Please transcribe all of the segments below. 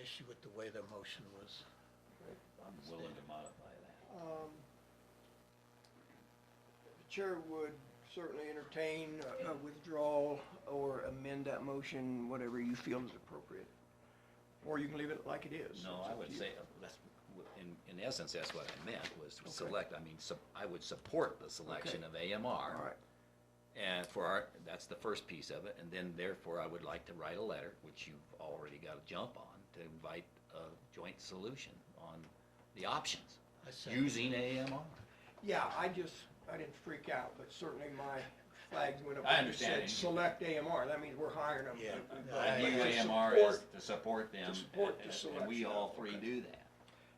issue with the way the motion was. I'm willing to modify that. The chair would certainly entertain a withdrawal or amend that motion, whatever you feel is appropriate. Or you can leave it like it is. No, It's I up would to you. say, in essence, that's what I meant, was Okay. select, I mean, I would support the selection of AMR. All right. And that's the first piece of it, and then therefore I would like to write a letter, which you've already got to jump on, to invite a joint solution on the options, I said, using AMR. Yeah, I didn't freak out, but certainly my flags went up. I when you understand. said select AMR, that means we're hiring them. Yeah. I view To AMR support- as to support them, to support the and we selection. all three Okay. do that.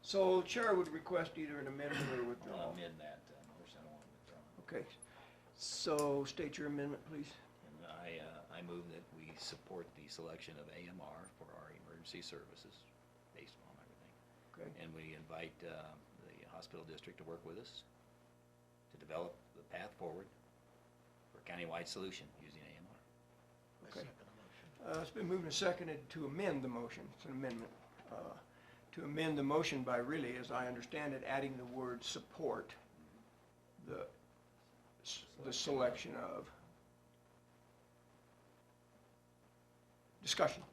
So the chair would request either an amendment or I'll withdrawal. amend that motion, I don't want to withdraw. Okay, so state your amendment, please. And I move that we support the selection of AMR for our emergency services, based on everything. Okay, And we invite the hospital district to work with us to develop the path forward for a countywide solution using AMR. I Okay. second the motion. it's been moved and seconded to amend the motion. It's an amendment. To amend the motion by really, as I understand it, adding the word support the selection of. Discussion.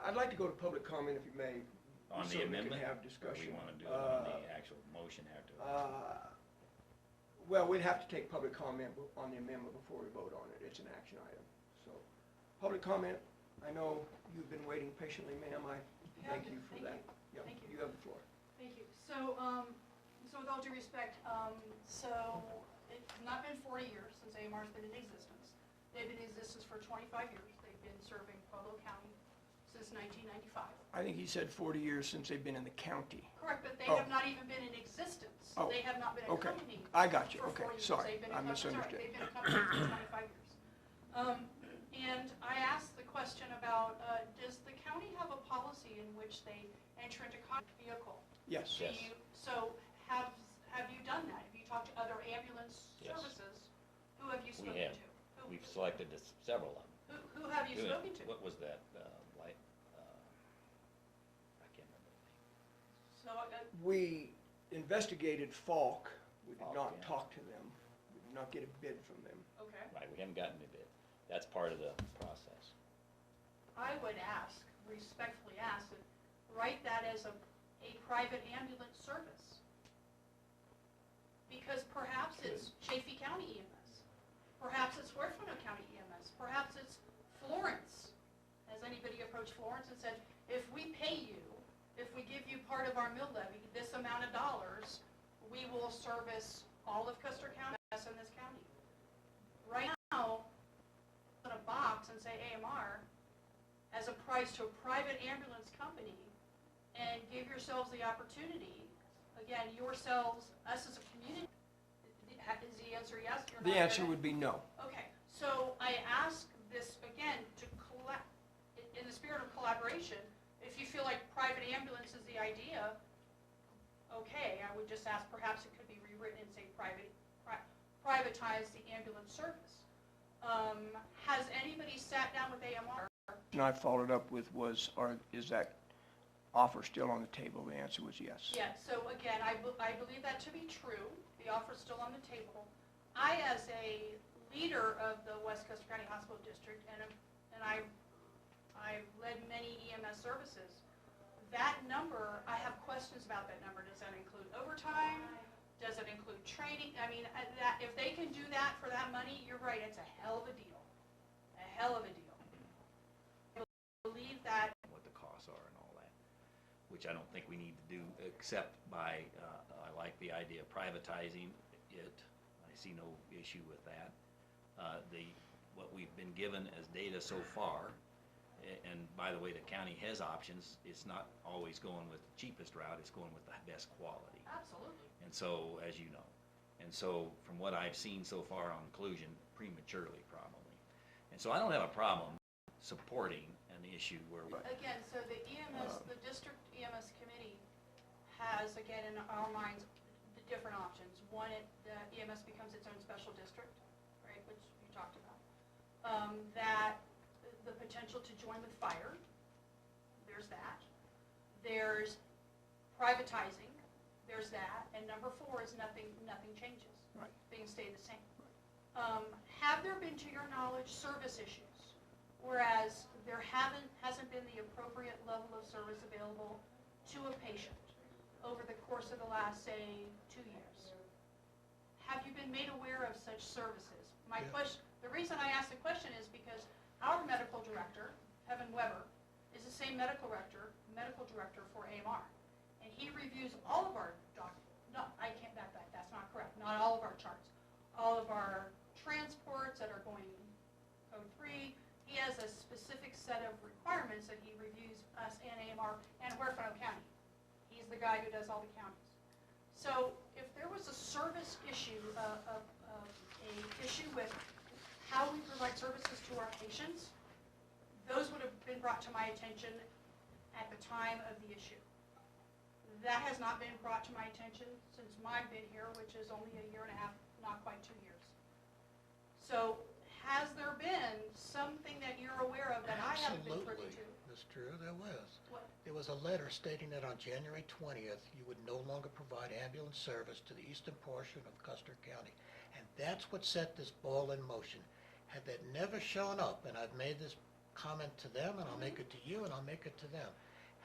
I'd like to go to public comment if you may. On So the we can amendment? have Or discussion. we want to do it on the actual motion after? Well, we'd have to take public comment on the amendment before we vote on it. It's an action item. So, public comment, I know you've been waiting patiently, ma'am. I thank you for that. Yep, Thank you. you have the floor. Thank you. So, with all due respect, it's not been 40 years since AMR's been in existence. They've been in existence for 25 years. They've been serving Pueblo County since 1995. I think he said 40 years since they've been in the county. Correct, but they Oh. have not even been in existence. Oh, They have not been a okay. company I got you. for Okay, 40 years. sorry. They've been a I company- sorry, misunderstood. They've been a company for 25 years. And I asked the question about, does the county have a policy in which they enter into contract vehicle? Yes. Do you, so have you done that? Have you talked to other ambulance Yes. services? Who have you We spoken have. to? We've selected several of them. Who have you Doing- spoken to? What was that, I can't remember the name. So, We investigated Falk. We did Falk, not yeah. talk to them. We did not get a bid from them. okay. Right, we haven't gotten a bid. That's part of the process. I would ask, respectfully ask, that write that as a private ambulance service. Because perhaps it's Chaffey County EMS. Perhaps it's Huerfano County EMS. Perhaps it's Florence. Has anybody approached Florence and said, if we pay you, if we give you part of our mill levy, this amount of dollars, we will service all of Custer County in this county? Right now, put a box and say AMR as a price to a private ambulance company and give yourselves the opportunity, again, yourselves, us as a community. Is the answer yes? You're The not answer gonna- would be no. Okay, so I ask this again to in the spirit of collaboration. If you feel like private ambulance is the idea, okay, I would just ask perhaps it could be rewritten and say privatize the ambulance service. Has anybody sat down with AMR? And I followed up with is that offer still on the table? The answer was yes. Yeah, so again, I believe that to be true. The offer's still on the table. I, as a leader of the West Custer County Hospital District, and I've led many EMS services, that number, I have questions about that number. Does that include overtime? Does it include training? I mean, if they can do that for that money, you're right, it's a hell of a deal. A hell of a deal. I believe that. What the costs are and all that, which I don't think we need to do, except by, I like the idea of privatizing it. I see no issue with that. What we've been given as data so far, and by the way, the county has options. It's not always going with the cheapest route, it's going with the best quality. Absolutely. And so, as you know, and so from what I've seen so far on inclusion, prematurely probably. And so I don't have a problem supporting an issue where we, Again, so the EMS, the district EMS committee has, again, in our minds, the different options. One, the EMS becomes its own special district, right, which you talked about. That the potential to join with fire, there's there's privatizing, there's that, and number 4 is nothing changes. Right. Things stay the same. Have there been, to your knowledge, service issues? Whereas there hasn't been the appropriate level of service available to a patient over the course of the last, say, 2 years. Have you been made aware of such services? My Yeah. question, the reason I ask the question is because our medical director, Kevin Weber, is the same medical director for AMR. And he reviews all of our I can't back that, that's not correct, not all of our charts. All of our transports that are going code 3, he has a specific set of requirements that he reviews us and AMR and Huerfano County. He's the guy who does all the counties. So if there was a service issue, a issue with how we provide services to our patients, those would have been brought to my attention at the time of the issue. That has not been brought to my attention since I've been here, which is only a year and a half, not quite 2 years. So has there been something that you're aware of that I haven't been privy to? Absolutely, Ms. Drew, there was. What? There was a letter stating that on January 20th, you would no longer provide ambulance service to the eastern portion of Custer County. And that's what set this ball in motion. Had that never shown up, and I've made this comment to them, and I'll make it to you, and I'll make it to them.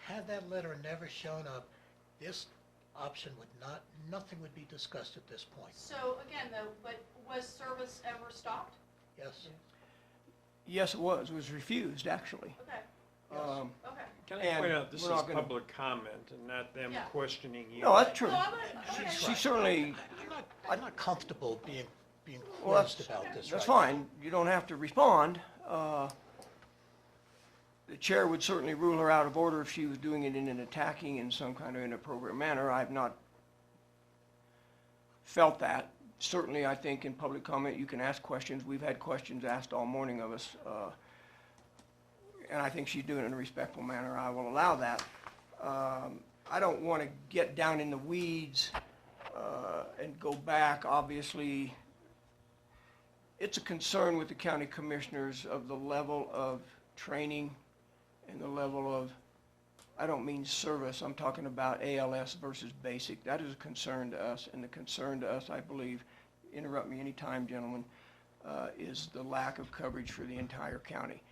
Had that letter never shown up, this option nothing would be discussed at this point. So again, though, but was service ever stopped? Yes? Yes, it was. It was refused, actually. Okay, Um, okay. Can I And point out, this we're is not gonna- public comment and not them Yeah. questioning you? No, that's true. No, okay. She certainly, I'm not comfortable being well, quizzed about this that's right fine. You don't have to respond. The chair would certainly rule her out of order if she was doing it in an attacking in some kind of inappropriate manner. I've not felt that. Certainly, I think in public comment, you can ask questions. We've had questions asked all morning of us. And I think she's doing it in a respectful manner. I will allow that. I don't want to get down in the weeds and go back. Obviously, it's a concern with the county commissioners of the level of training and the level of, I don't mean service, I'm talking about ALS versus basic. That is a concern to us, and the concern to us, I believe, interrupt me anytime, gentlemen, is the lack of coverage for the entire county.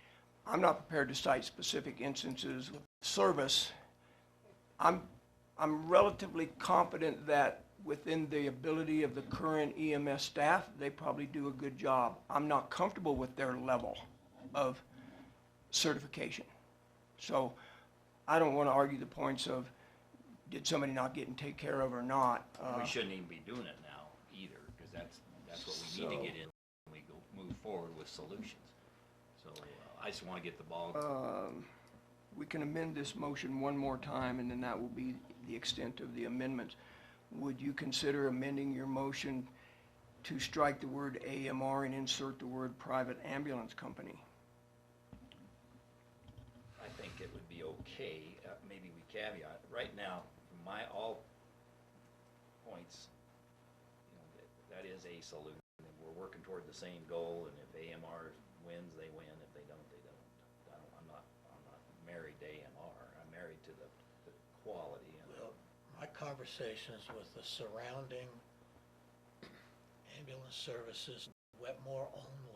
I'm not prepared to cite specific instances of service. I'm relatively confident that within the ability of the current EMS staff, they probably do a good job. I'm not comfortable with their level of certification. So I don't want to argue the points of did somebody not get and take care of or not. We shouldn't even be doing it now either, because that's what we need to get in when we move forward with solutions. So I just want to get the ball. We can amend this motion one more time, and then that will be the extent of the amendments. Would you consider amending your motion to strike the word AMR and insert the word private ambulance company? I think it would be okay, maybe we caveat, right now, from all points, that is a solution, and we're working toward the same goal, and if AMR wins, they win, if they don't, they don't. I'm not married to AMR, I'm married to the quality. Well, my conversations with the surrounding ambulance services, Wetmore only,